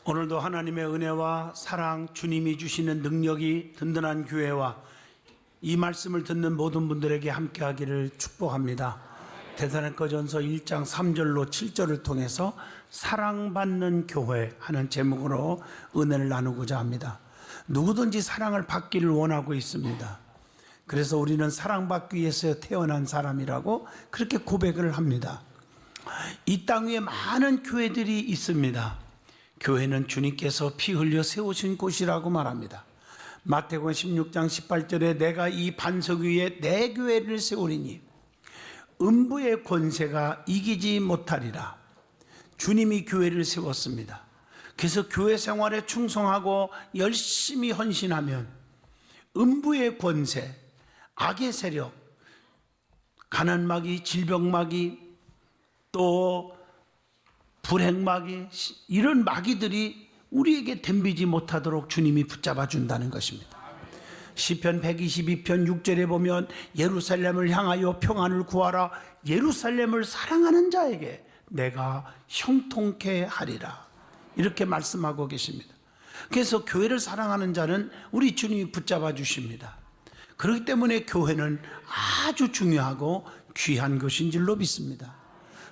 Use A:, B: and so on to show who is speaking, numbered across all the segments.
A: 오늘도 하나님의 은혜와 사랑, 주님이 주시는 능력이 든든한 교회와 이 말씀을 듣는 모든 분들에게 함께하기를 축복합니다. 데살로니가전서 1장 3절로 7절을 통해서 사랑받는 교회 하는 제목으로 은혜를 나누고자 합니다. 누구든지 사랑을 받기를 원하고 있습니다. 그래서 우리는 사랑받기 위해서 태어난 사람이라고 그렇게 고백을 합니다. 이 땅 위에 많은 교회들이 있습니다. 교회는 주님께서 피 흘려 세우신 곳이라고 말합니다. 마태복음 16장 18절에 내가 이 반석 위에 내 교회를 세우리니 음부의 권세가 이기지 못하리라. 주님이 교회를 세웠습니다. 그래서 교회 생활에 충성하고 열심히 헌신하면 음부의 권세, 악의 세력, 가난마귀, 질병마귀, 또 불행마귀, 이런 마귀들이 우리에게 덤비지 못하도록 주님이 붙잡아 준다는 것입니다. 시편 122편 6절에 보면 예루살렘을 향하여 평안을 구하라. 예루살렘을 사랑하는 자에게 내가 형통케 하리라. 이렇게 말씀하고 계십니다. 그래서 교회를 사랑하는 자는 우리 주님이 붙잡아 주십니다. 그렇기 때문에 교회는 아주 중요하고 귀한 것인 줄로 믿습니다.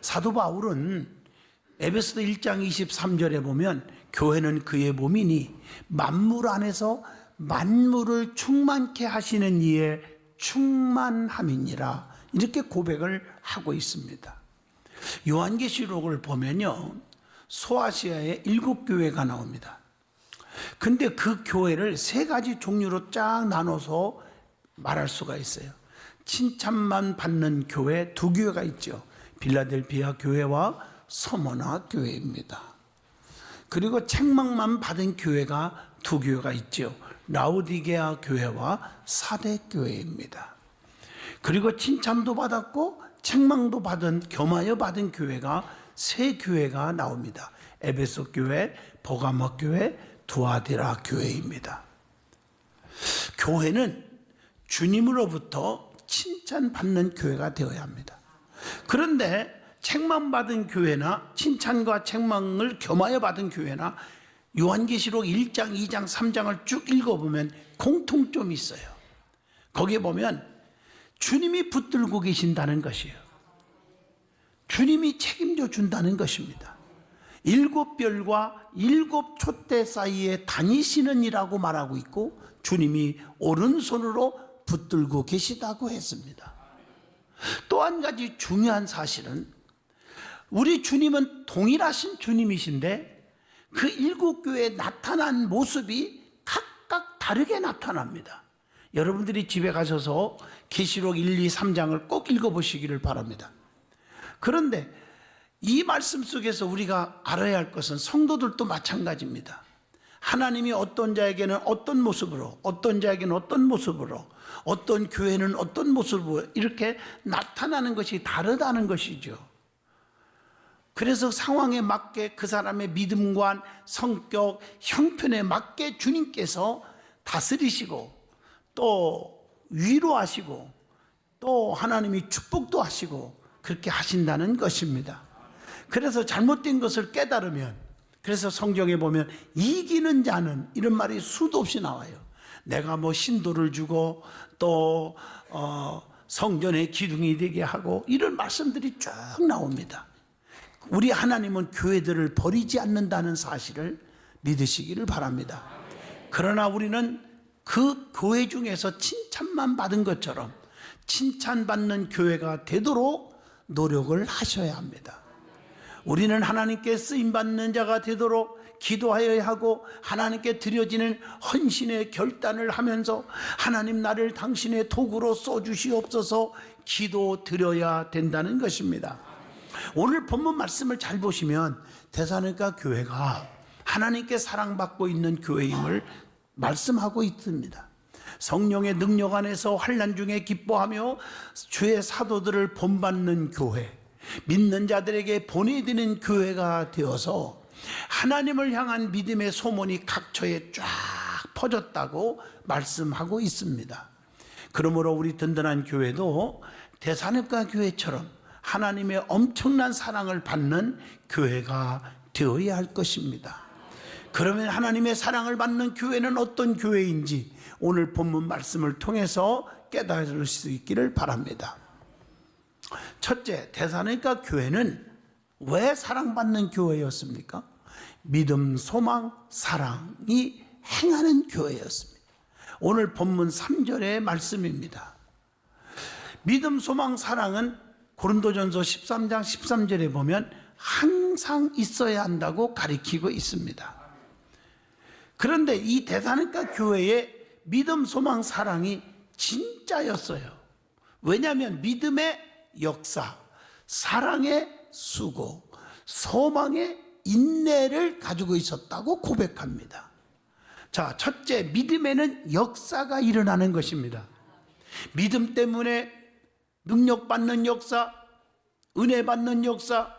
A: 사도 바울은 에베소서 1장 23절에 보면 교회는 그의 몸이니 만물 안에서 만물을 충만케 하시는 이의 충만함이니라, 이렇게 고백을 하고 있습니다. 요한계시록을 보면요, 소아시아에 7교회가 나옵니다. 근데 그 교회를 3가지 종류로 쫙 나눠서 말할 수가 있어요. 칭찬만 받는 교회 2교회가 있죠. 빌라델피아 교회와 서머나 교회입니다. 그리고 책망만 받은 교회가 2교회가 있죠. 라오디게아 교회와 사대 교회입니다. 그리고 칭찬도 받았고 책망도 받은, 겸하여 받은 교회가 3교회가 나옵니다. 에베소 교회, 버가모 교회, 두아디라 교회입니다. 교회는 주님으로부터 칭찬받는 교회가 되어야 합니다. 그런데 책망받은 교회나 칭찬과 책망을 겸하여 받은 교회나 요한계시록 1장, 2장, 3장을 쭉 읽어보면 공통점이 있어요. 거기에 보면 주님이 붙들고 계신다는 것이에요. 주님이 책임져 준다는 것입니다. 7별과 7촛대 사이에 다니시는 이라고 말하고 있고 주님이 오른손으로 붙들고 계시다고 했습니다. 또 한 가지 중요한 사실은 우리 주님은 동일하신 주님이신데 그 7교회에 나타난 모습이 각각 다르게 나타납니다. 여러분들이 집에 가셔서 계시록 1, 2, 3장을 꼭 읽어보시기를 바랍니다. 그런데 이 말씀 속에서 우리가 알아야 할 것은 성도들도 마찬가지입니다. 하나님이 어떤 자에게는 어떤 모습으로, 어떤 자에게는 어떤 모습으로, 어떤 교회는 어떤 모습으로 이렇게 나타나는 것이 다르다는 것이죠. 그래서 상황에 맞게 그 사람의 믿음과 성격, 형편에 맞게 주님께서 다스리시고 또 위로하시고 또 하나님이 축복도 하시고 그렇게 하신다는 것입니다. 그래서 잘못된 것을 깨달으면, 그래서 성경에 보면 이기는 자는, 이런 말이 수도 없이 나와요. 내가 뭐 신도를 주고 또 성전의 기둥이 되게 하고 이런 말씀들이 쭉 나옵니다. 우리 하나님은 교회들을 버리지 않는다는 사실을 믿으시기를 바랍니다. 그러나 우리는 그 교회 중에서 칭찬만 받은 것처럼 칭찬받는 교회가 되도록 노력을 하셔야 합니다. 우리는 하나님께 쓰임받는 자가 되도록 기도하여야 하고 하나님께 드려지는 헌신의 결단을 하면서 하나님 나를 당신의 도구로 써주시옵소서 기도 드려야 된다는 것입니다. 오늘 본문 말씀을 잘 보시면 데살로니가 교회가 하나님께 사랑받고 있는 교회임을 말씀하고 있습니다. 성령의 능력 안에서 환난 중에 기뻐하며 주의 사도들을 본받는 교회, 믿는 자들에게 보내드리는 교회가 되어서 하나님을 향한 믿음의 소문이 각처에 쫙 퍼졌다고 말씀하고 있습니다. 그러므로 우리 든든한 교회도 데살로니가 교회처럼 하나님의 엄청난 사랑을 받는 교회가 되어야 할 것입니다. 그러면 하나님의 사랑을 받는 교회는 어떤 교회인지 오늘 본문 말씀을 통해서 깨달을 수 있기를 바랍니다. 첫째, 데살로니가 교회는 왜 사랑받는 교회였습니까? 믿음, 소망, 사랑이 행하는 교회였습니다. 오늘 본문 3절의 말씀입니다. 믿음, 소망, 사랑은 고린도전서 13장 13절에 보면 항상 있어야 한다고 가리키고 있습니다. 그런데 이 데살로니가 교회의 믿음, 소망, 사랑이 진짜였어요. 왜냐하면 믿음의 역사, 사랑의 수고, 소망의 인내를 가지고 있었다고 고백합니다. 자, 첫째, 믿음에는 역사가 일어나는 것입니다. 믿음 때문에 능력받는 역사, 은혜 받는 역사,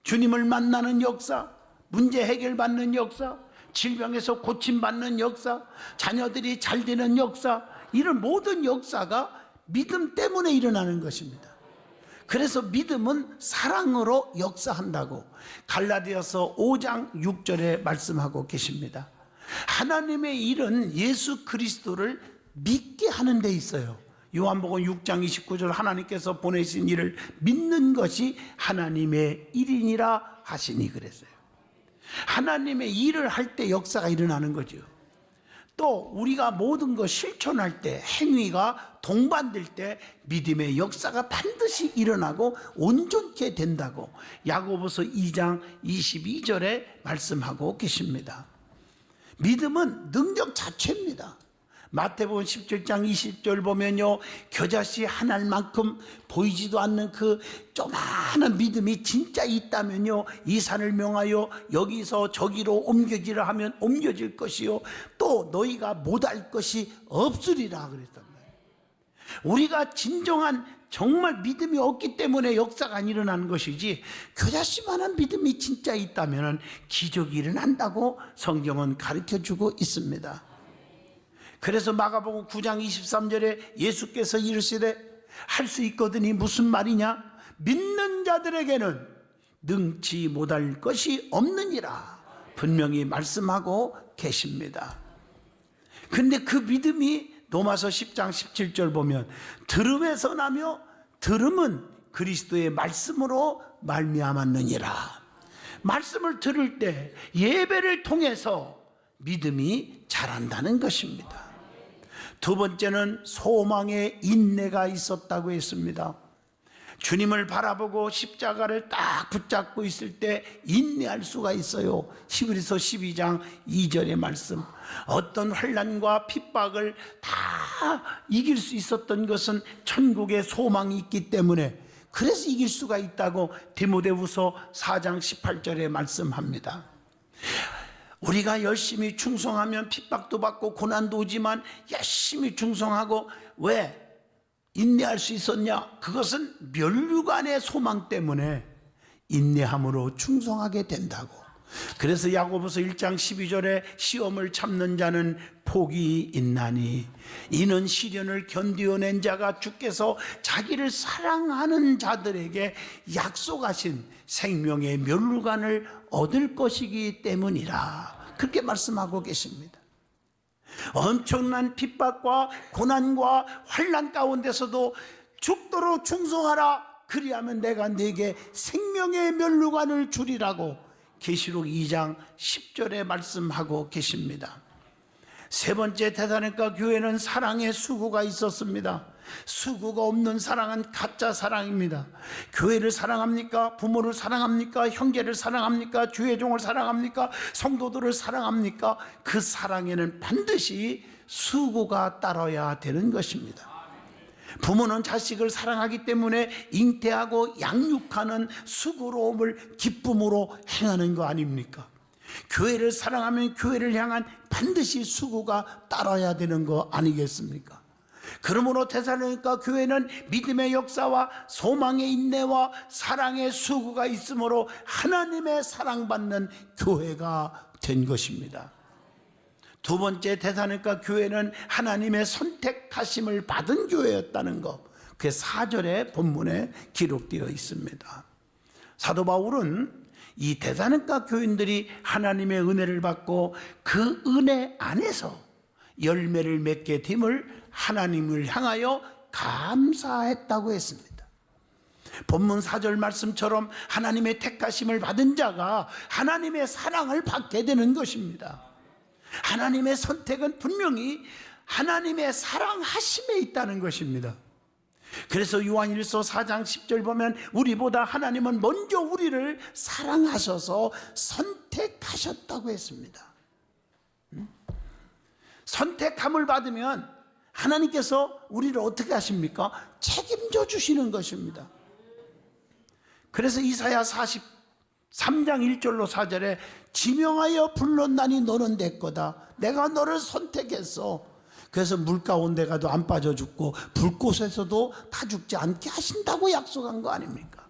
A: 주님을 만나는 역사, 문제 해결받는 역사, 질병에서 고침받는 역사, 자녀들이 잘 되는 역사, 이런 모든 역사가 믿음 때문에 일어나는 것입니다. 그래서 믿음은 사랑으로 역사한다고 갈라디아서 5장 6절에 말씀하고 계십니다. 하나님의 일은 예수 그리스도를 믿게 하는 데 있어요. 요한복음 6장 29절 하나님께서 보내신 일을 믿는 것이 하나님의 일이니라 하시니 그랬어요. 하나님의 일을 할 때 역사가 일어나는 거죠. 또 우리가 모든 것 실천할 때, 행위가 동반될 때 믿음의 역사가 반드시 일어나고 온전케 된다고 야고보서 2장 22절에 말씀하고 계십니다. 믿음은 능력 자체입니다. 마태복음 17장 20절 보면요, 겨자씨 하나만큼 보이지도 않는 그 조그마한 믿음이 진짜 있다면요, 이 산을 명하여 여기서 저기로 옮겨지라 하면 옮겨질 것이요, 또 너희가 못할 것이 없으리라 그랬단 말이에요. 우리가 진정한 정말 믿음이 없기 때문에 역사가 안 일어나는 것이지, 겨자씨만한 믿음이 진짜 있다면 기적이 일어난다고 성경은 가르쳐주고 있습니다. 그래서 마가복음 9장 23절에 예수께서 이르시되 할 수 있거든이 무슨 말이냐? 믿는 자들에게는 능치 못할 것이 없느니라 분명히 말씀하고 계십니다. 근데 그 믿음이 로마서 10장 17절 보면 들음에서 나며 들음은 그리스도의 말씀으로 말미암았느니라. 말씀을 들을 때 예배를 통해서 믿음이 자란다는 것입니다. 두 번째는 소망의 인내가 있었다고 했습니다. 주님을 바라보고 십자가를 딱 붙잡고 있을 때 인내할 수가 있어요. 히브리서 12장 2절의 말씀. 어떤 환난과 핍박을 다 이길 수 있었던 것은 천국의 소망이 있기 때문에, 그래서 이길 수가 있다고 디모데후서 4장 18절에 말씀합니다. 우리가 열심히 충성하면 핍박도 받고 고난도 오지만 열심히 충성하고 왜 인내할 수 있었냐? 그것은 면류관의 소망 때문에 인내함으로 충성하게 된다고. 그래서 야고보서 1장 12절에 시험을 참는 자는 복이 있나니 이는 시련을 견디어낸 자가 주께서 자기를 사랑하는 자들에게 약속하신 생명의 면류관을 얻을 것이기 때문이라, 그렇게 말씀하고 계십니다. 엄청난 핍박과 고난과 환난 가운데서도 죽도록 충성하라, 그리하면 내가 네게 생명의 면류관을 주리라고 계시록 2장 10절에 말씀하고 계십니다. 세 번째, 데살로니가 교회는 사랑의 수고가 있었습니다. 수고가 없는 사랑은 가짜 사랑입니다. 교회를 사랑합니까? 부모를 사랑합니까? 형제를 사랑합니까? 주의 종을 사랑합니까? 성도들을 사랑합니까? 그 사랑에는 반드시 수고가 따라야 되는 것입니다. 부모는 자식을 사랑하기 때문에 잉태하고 양육하는 수고로움을 기쁨으로 행하는 거 아닙니까? 교회를 사랑하면 교회를 향한 반드시 수고가 따라야 되는 거 아니겠습니까? 그러므로 데살로니가 교회는 믿음의 역사와 소망의 인내와 사랑의 수고가 있으므로 하나님의 사랑받는 교회가 된 것입니다. 두 번째, 데살로니가 교회는 하나님의 선택하심을 받은 교회였다는 것, 그게 4절의 본문에 기록되어 있습니다. 사도 바울은 이 대사님과 교인들이 하나님의 은혜를 받고 그 은혜 안에서 열매를 맺게 됨을 하나님을 향하여 감사했다고 했습니다. 본문 4절 말씀처럼 하나님의 택하심을 받은 자가 하나님의 사랑을 받게 되는 것입니다. 하나님의 선택은 분명히 하나님의 사랑하심에 있다는 것입니다. 그래서 요한일서 4장 10절 보면 우리보다 하나님은 먼저 우리를 사랑하셔서 선택하셨다고 했습니다. 선택함을 받으면 하나님께서 우리를 어떻게 하십니까? 책임져 주시는 것입니다. 그래서 이사야 43장 1절로 4절에 지명하여 불렀나니 너는 내 거다. 내가 너를 선택했어. 그래서 물 가운데 가도 안 빠져 죽고 불꽃에서도 다 죽지 않게 하신다고 약속한 거 아닙니까?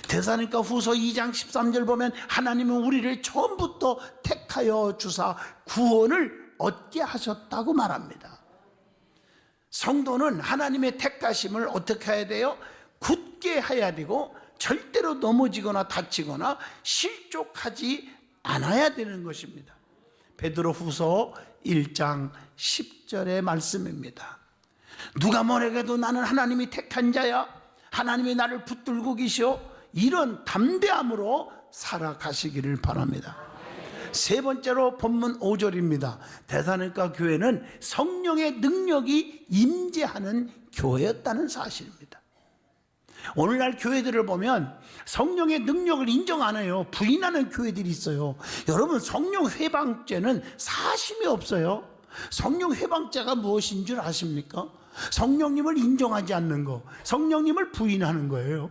A: 데살로니가 후서 2장 13절 보면 하나님은 우리를 처음부터 택하여 주사 구원을 얻게 하셨다고 말합니다. 성도는 하나님의 택하심을 어떻게 해야 돼요? 굳게 해야 되고 절대로 넘어지거나 다치거나 실족하지 않아야 되는 것입니다. 베드로후서 1장 10절의 말씀입니다. 누가 뭐래도 나는 하나님이 택한 자야, 하나님이 나를 붙들고 계시오, 이런 담대함으로 살아가시기를 바랍니다. 세 번째로 본문 5절입니다. 데살로니가 교회는 성령의 능력이 임재하는 교회였다는 사실입니다. 오늘날 교회들을 보면 성령의 능력을 인정 안 해요. 부인하는 교회들이 있어요. 여러분, 성령 회방죄는 사심이 없어요. 성령 회방죄가 무엇인 줄 아십니까? 성령님을 인정하지 않는 거, 성령님을 부인하는 거예요.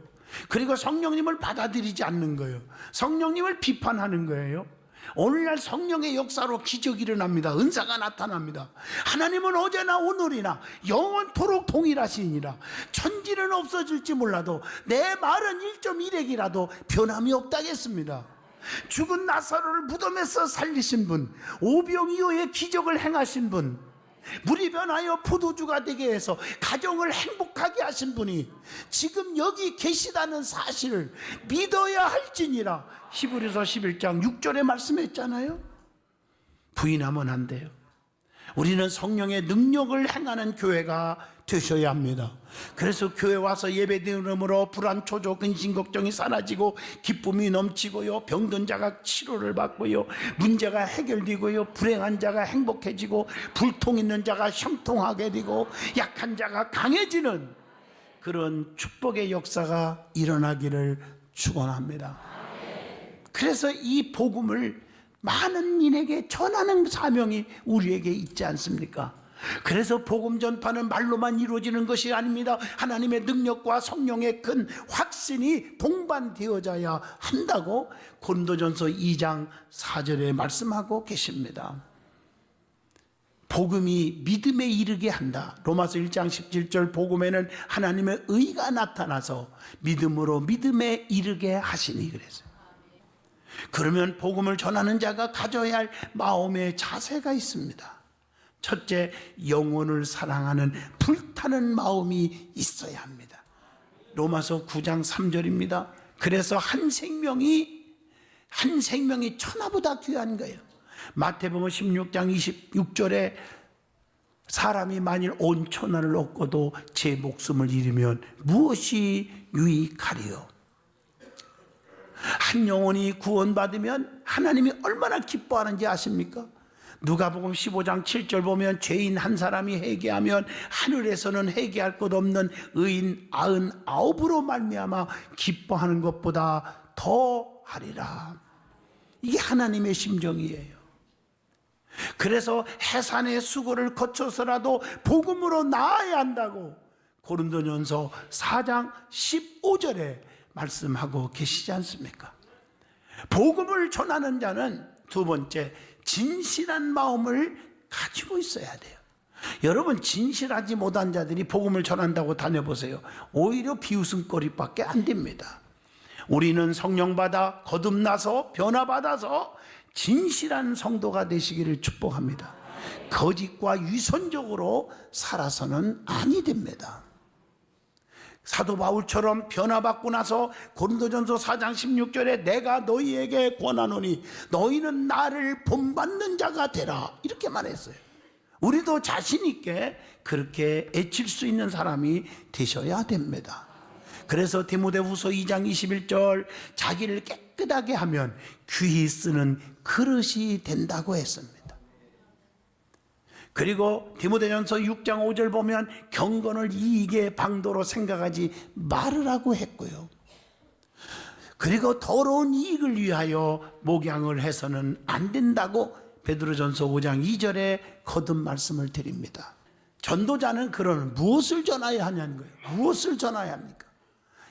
A: 그리고 성령님을 받아들이지 않는 거예요. 성령님을 비판하는 거예요. 오늘날 성령의 역사로 기적이 일어납니다. 은사가 나타납니다. 하나님은 어제나 오늘이나 영원토록 동일하시니라. 천지는 없어질지 몰라도 내 말은 1.1핵이라도 변함이 없다겠습니다. 죽은 나사로를 무덤에서 살리신 분, 오병 이후에 기적을 행하신 분, 물이 변하여 포도주가 되게 해서 가정을 행복하게 하신 분이 지금 여기 계시다는 사실을 믿어야 할지니라. 히브리서 11장 6절에 말씀했잖아요. 부인하면 안 돼요. 우리는 성령의 능력을 행하는 교회가 되셔야 합니다. 그래서 교회 와서 예배드림으로 불안, 초조, 근심, 걱정이 사라지고 기쁨이 넘치고요, 병든 자가 치료를 받고요, 문제가 해결되고요, 불행한 자가 행복해지고 불통 있는 자가 형통하게 되고 약한 자가 강해지는 그런 축복의 역사가 일어나기를 축원합니다. 그래서 이 복음을 많은 인에게 전하는 사명이 우리에게 있지 않습니까? 그래서 복음 전파는 말로만 이루어지는 것이 아닙니다. 하나님의 능력과 성령의 큰 확신이 동반되어져야 한다고 고린도전서 2장 4절에 말씀하고 계십니다. 복음이 믿음에 이르게 한다. 로마서 1장 17절 복음에는 하나님의 의가 나타나서 믿음으로 믿음에 이르게 하시니 그랬어요. 그러면 복음을 전하는 자가 가져야 할 마음의 자세가 있습니다. 첫째, 영혼을 사랑하는 불타는 마음이 있어야 합니다. 로마서 9장 3절입니다. 그래서 한 생명이 천하보다 귀한 거예요. 마태복음 16장 26절에 사람이 만일 온 천하를 얻고도 제 목숨을 잃으면 무엇이 유익하리요? 한 영혼이 구원받으면 하나님이 얼마나 기뻐하는지 아십니까? 누가복음 15장 7절 보면 죄인 한 사람이 회개하면 하늘에서는 회개할 것 없는 의인 99으로 말미암아 기뻐하는 것보다 더 하리라. 이게 하나님의 심정이에요. 그래서 해산의 수고를 거쳐서라도 복음으로 나아야 한다고 고린도전서 4장 15절에 말씀하고 계시지 않습니까? 복음을 전하는 자는 두 번째, 진실한 마음을 가지고 있어야 돼요. 여러분, 진실하지 못한 자들이 복음을 전한다고 다녀보세요. 오히려 비웃음거리밖에 안 됩니다. 우리는 성령받아 거듭나서 변화받아서 진실한 성도가 되시기를 축복합니다. 거짓과 위선적으로 살아서는 아니 됩니다. 사도 바울처럼 변화받고 나서 고린도전서 4장 16절에 내가 너희에게 권하노니 너희는 나를 본받는 자가 되라, 이렇게 말했어요. 우리도 자신 있게 그렇게 애칠 수 있는 사람이 되셔야 됩니다. 그래서 디모데후서 2장 21절 자기를 깨끗하게 하면 귀히 쓰는 그릇이 된다고 했습니다. 그리고 디모데전서 6장 5절 보면 경건을 이익의 방도로 생각하지 말으라고 했고요. 그리고 더러운 이익을 위하여 목양을 해서는 안 된다고 베드로전서 5장 2절에 거듭 말씀을 드립니다. 전도자는 그러는 무엇을 전해야 하냐는 거예요. 무엇을 전해야 합니까?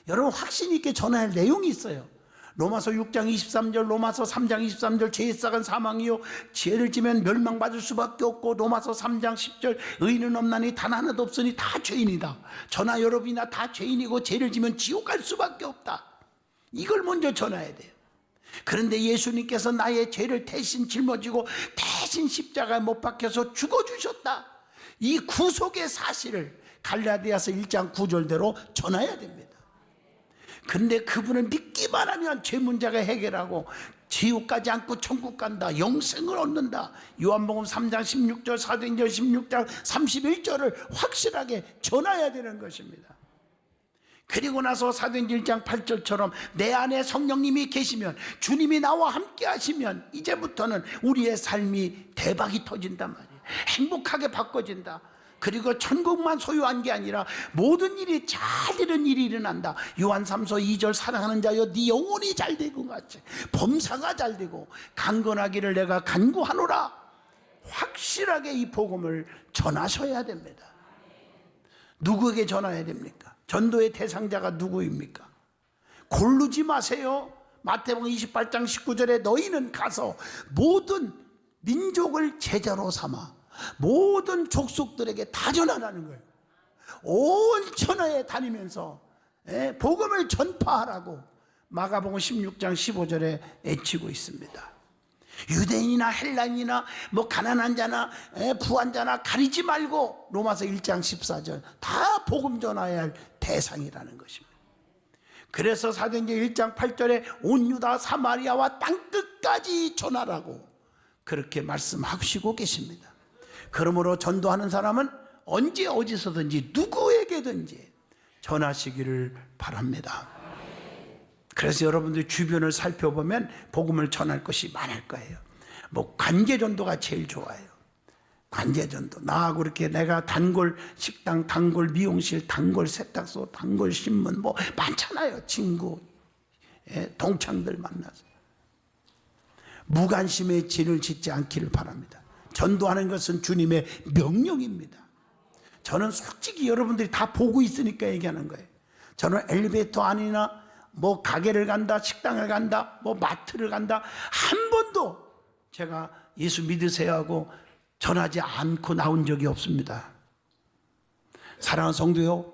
A: 여러분, 확신 있게 전할 내용이 있어요. 로마서 6장 23절, 로마서 3장 23절 죄의 싹은 사망이요 죄를 지면 멸망받을 수밖에 없고, 로마서 3장 10절 의인은 없나니 단 하나도 없으니 다 죄인이다. 저나 여러분이나 다 죄인이고 죄를 지면 지옥 갈 수밖에 없다. 이걸 먼저 전해야 돼요. 그런데 예수님께서 나의 죄를 대신 짊어지고 대신 십자가에 못 박혀서 죽어주셨다. 이 구속의 사실을 갈라디아서 1장 9절대로 전해야 됩니다. 근데 그분을 믿기만 하면 죄 문제가 해결하고 지옥 가지 않고 천국 간다, 영생을 얻는다. 요한복음 3장 16절, 사도행전 16장 31절을 확실하게 전해야 되는 것입니다. 그리고 나서 사도행전 1장 8절처럼 내 안에 성령님이 계시면, 주님이 나와 함께 하시면 이제부터는 우리의 삶이 대박이 터진단 말이에요. 행복하게 바꿔진다. 그리고 천국만 소유한 게 아니라 모든 일이 잘 되는 일이 일어난다. 요한 3서 2절 사랑하는 자여 네 영혼이 잘 되고 같이 범사가 잘 되고 강건하기를 내가 간구하노라. 확실하게 이 복음을 전하셔야 됩니다. 누구에게 전해야 됩니까? 전도의 대상자가 누구입니까? 고르지 마세요. 마태복음 28장 19절에 너희는 가서 모든 민족을 제자로 삼아 모든 족속들에게 다 전하라는 거예요. 온 천하에 다니면서 복음을 전파하라고 마가복음 16장 15절에 애치고 있습니다. 유대인이나 헬라인이나 뭐 가난한 자나 부한 자나 가리지 말고 로마서 1장 14절 다 복음 전해야 할 대상이라는 것입니다. 그래서 사도행전 1장 8절에 온 유다 사마리아와 땅끝까지 전하라고 그렇게 말씀하시고 계십니다. 그러므로 전도하는 사람은 언제 어디서든지 누구에게든지 전하시기를 바랍니다. 그래서 여러분들 주변을 살펴보면 복음을 전할 것이 많을 거예요. 뭐 관계전도가 제일 좋아요. 관계전도. 나하고 이렇게 내가 단골 식당, 단골 미용실, 단골 세탁소, 단골 신문 뭐 많잖아요. 친구, 동창들 만나서. 무관심에 진을 짓지 않기를 바랍니다. 전도하는 것은 주님의 명령입니다. 저는 솔직히 여러분들이 다 보고 있으니까 얘기하는 거예요. 저는 엘리베이터 안이나 뭐 가게를 간다, 식당을 간다, 뭐 마트를 간다, 한 번도 제가 예수 믿으세요 하고 전하지 않고 나온 적이 없습니다. 사랑하는 성도요,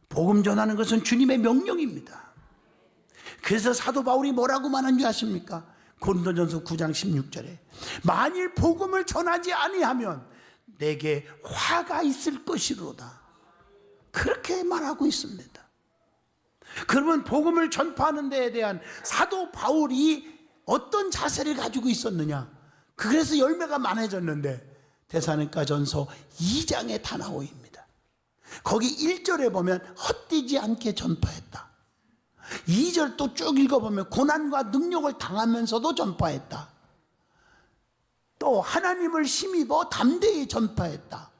A: 복음 전하는 것은 주님의 명령입니다. 그래서 사도 바울이 뭐라고 말한 줄 아십니까? 고린도전서 9장 16절에 만일 복음을 전하지 아니하면 내게 화가 있을 것이로다. 그렇게 말하고 있습니다. 그러면 복음을 전파하는 데에 대한 사도 바울이 어떤 자세를 가지고 있었느냐? 그래서 열매가 많아졌는데 데살로니가전서 2장에 다 나오입니다. 거기 1절에 보면 헛되지 않게 전파했다. 2절 또 쭉 읽어보면 고난과 능력을 당하면서도 전파했다. 또 하나님을 힘입어 담대히 전파했다.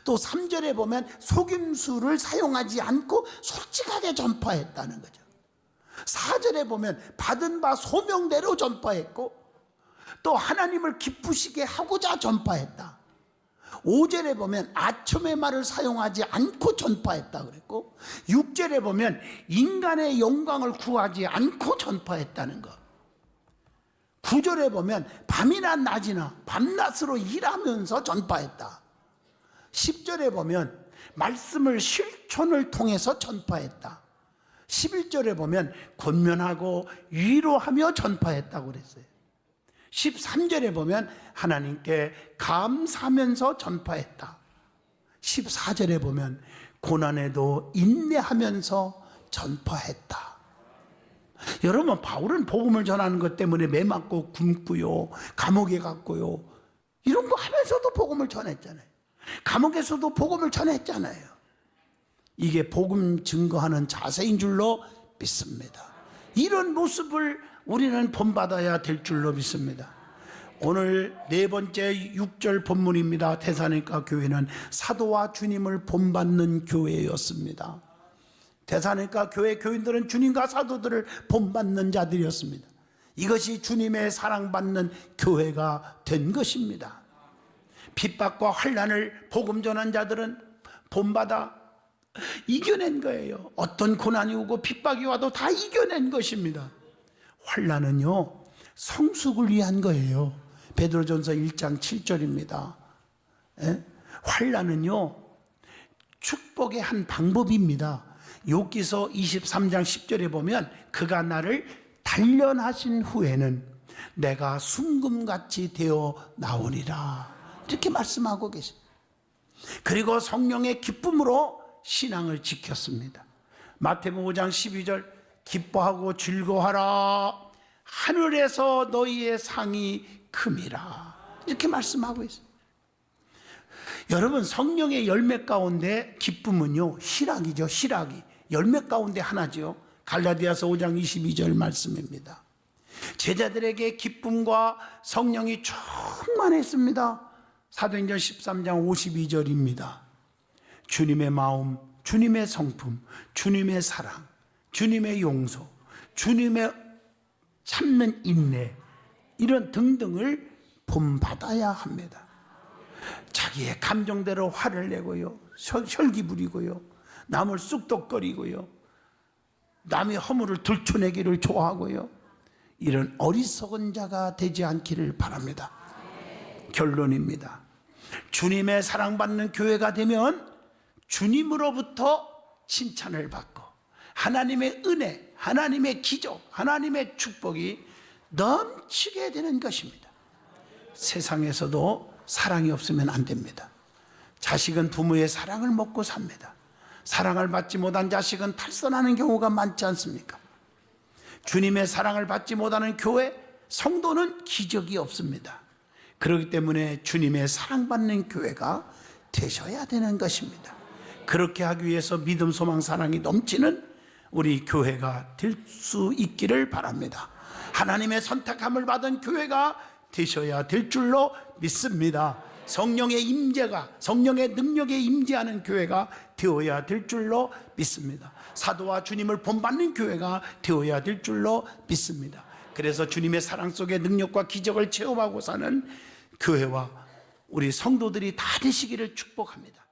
A: 또 3절에 보면 속임수를 사용하지 않고 솔직하게 전파했다는 거죠. 4절에 보면 받은 바 소명대로 전파했고 또 하나님을 기쁘시게 하고자 전파했다. 5절에 보면 아첨의 말을 사용하지 않고 전파했다 그랬고 6절에 보면 인간의 영광을 구하지 않고 전파했다는 것. 9절에 보면 밤이나 낮이나 밤낮으로 일하면서 전파했다. 10절에 보면 말씀을 실천을 통해서 전파했다. 11절에 보면 권면하고 위로하며 전파했다고 그랬어요. 13절에 보면 하나님께 감사하면서 전파했다. 14절에 보면 고난에도 인내하면서 전파했다. 여러분, 바울은 복음을 전하는 것 때문에 매 맞고 굶고요, 감옥에 갔고요, 이런 거 하면서도 복음을 전했잖아요. 감옥에서도 복음을 전했잖아요. 이게 복음 증거하는 자세인 줄로 믿습니다. 이런 모습을 우리는 본받아야 될 줄로 믿습니다. 오늘 네 번째 6절 본문입니다. 데살로니가 교회는 사도와 주님을 본받는 교회였습니다. 데살로니가 교회 교인들은 주님과 사도들을 본받는 자들이었습니다. 이것이 주님의 사랑받는 교회가 된 것입니다. 핍박과 환난을 복음 전한 자들은 본받아 이겨낸 거예요. 어떤 고난이 오고 핍박이 와도 다 이겨낸 것입니다. 환난은요, 성숙을 위한 거예요. 베드로전서 1장 7절입니다. 환난은요, 축복의 한 방법입니다. 욥기서 23장 10절에 보면 그가 나를 단련하신 후에는 내가 순금같이 되어 나오리라, 이렇게 말씀하고 계십니다. 그리고 성령의 기쁨으로 신앙을 지켰습니다. 마태복음 5장 12절, 기뻐하고 즐거워하라, 하늘에서 너희의 상이 큼이라, 이렇게 말씀하고 있습니다. 여러분, 성령의 열매 가운데 기쁨은요, 희락이죠. 희락이 열매 가운데 하나죠. 갈라디아서 5장 22절 말씀입니다. 제자들에게 기쁨과 성령이 충만했습니다. 사도행전 13장 52절입니다. 주님의 마음, 주님의 성품, 주님의 사랑, 주님의 용서, 주님의 참는 인내, 이런 등등을 본받아야 합니다. 자기의 감정대로 화를 내고요, 혈기 부리고요, 남을 쑥덕거리고요, 남의 허물을 들춰내기를 좋아하고요, 이런 어리석은 자가 되지 않기를 바랍니다. 결론입니다. 주님의 사랑받는 교회가 되면 주님으로부터 칭찬을 받고 하나님의 은혜, 하나님의 기적, 하나님의 축복이 넘치게 되는 것입니다. 세상에서도 사랑이 없으면 안 됩니다. 자식은 부모의 사랑을 먹고 삽니다. 사랑을 받지 못한 자식은 탈선하는 경우가 많지 않습니까? 주님의 사랑을 받지 못하는 교회, 성도는 기적이 없습니다. 그렇기 때문에 주님의 사랑받는 교회가 되셔야 되는 것입니다. 그렇게 하기 위해서 믿음, 소망, 사랑이 넘치는 우리 교회가 될 수 있기를 바랍니다. 하나님의 선택함을 받은 교회가 되셔야 될 줄로 믿습니다. 성령의 임재가, 성령의 능력에 임재하는 교회가 되어야 될 줄로 믿습니다. 사도와 주님을 본받는 교회가 되어야 될 줄로 믿습니다. 그래서 주님의 사랑 속에 능력과 기적을 체험하고 사는 교회와 우리 성도들이 다 되시기를 축복합니다.